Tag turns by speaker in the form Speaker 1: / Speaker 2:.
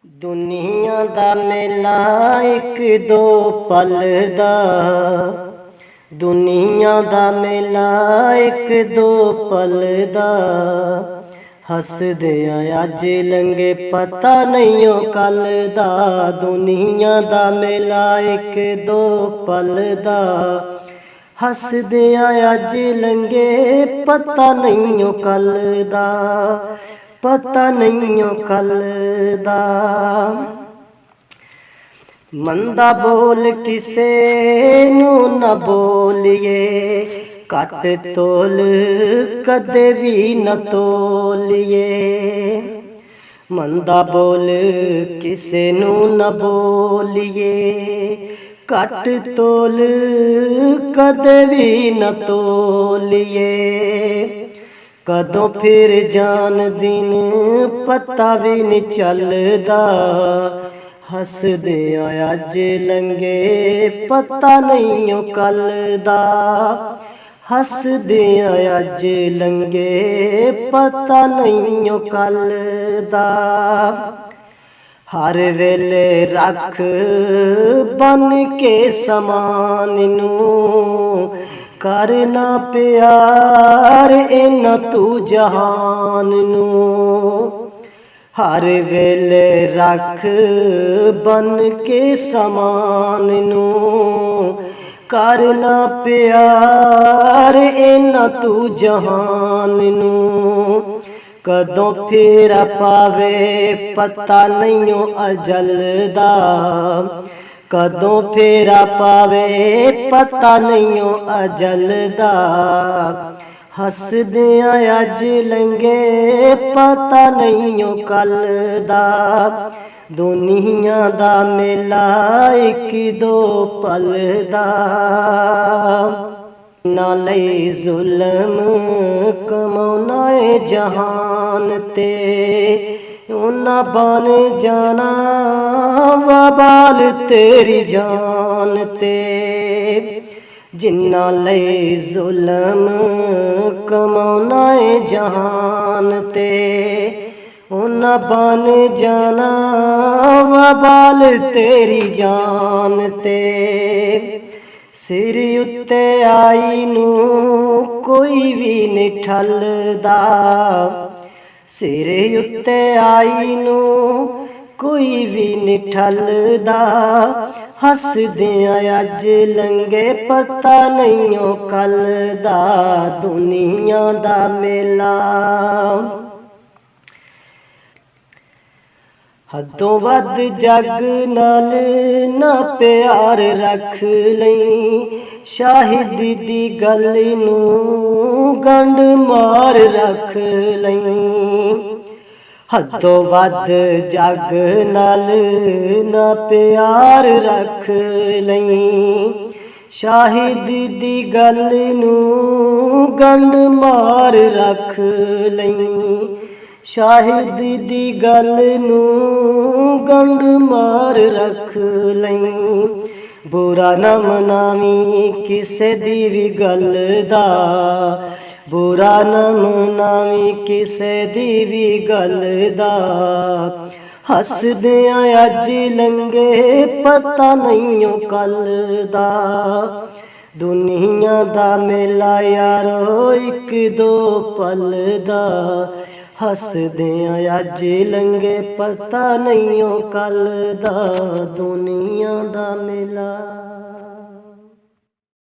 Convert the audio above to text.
Speaker 1: दुनिया दा मेला एक दो पल दा, दुनिया दा मेला एक दो पल दा। हसदे अज लंघे पता नहीं ओ कल दा। दुनिया दा मेला एक दो पल दा, हसदे अज लंघे पता नहीं ओ कल दा, पता नहीं ओ कल दा। मंदा बोल किसे नू न बोलिए, घट तोल कदे भी न तोलिए। मंदा बोल किसे नू न बोलिए, घट तोल कदे भी न तोलिए। कदों फिर जान दिन पता भी नहीं चलदा, हसदे अज लंघे पता नहीं ओ कल दा। हसदे अज लंघे पता नहीं ओ कल दा। हर वेले रख बन के समान नू, करना प्यार इना तू जहान नू। हर वेले रख बन के समान नू, करना प्यार इना तू जहान नू। कदों फिर पावे पता नहीं ओ अजल दा, कदों फिर पावे पता नहीं ओ अजल दा। हसदे अज लंघे पता नहीं ओ कल दा। दुनिया दा मेला एक दो पल दा। नाले जुल्म कमाना है जहान ते, उन्ना बन जाना वबाल तेरी जान ते। जिन्ना ले जुल्म कमाना है जहान ते, उन्ना बन जाना वबाल तेरी जान ते। सिर उत्ते आई नू कोई भी नहीं ठलदा, सिर उत्ते आई नू कोई भी नहीं ठलदा। हसदे अज लंघे पता नहीं ओ कल दा। दुनिया दा मेला हदों वध जग नाल ना प्यार रख लई, शाहिद दी गल नू गंढ मार रख लई। हदों वध जग नाल ना प्यार रख लई, शाहिद दी गल नू गंढ मार रख लई। शाहिद दी गल नू गंढ मार रख लई। बुरा ना मनावी किसे दी भी गल दा, बुरा ना मनावी किसे दी भी गल दा। हसदे अज लंघे पता नहीं ओ कल दा। दुनिया दा मेला यारो एक दो पल दा, हसदे अज लंघे पता नहीं ओ कल दा। दुनिया दा मेला।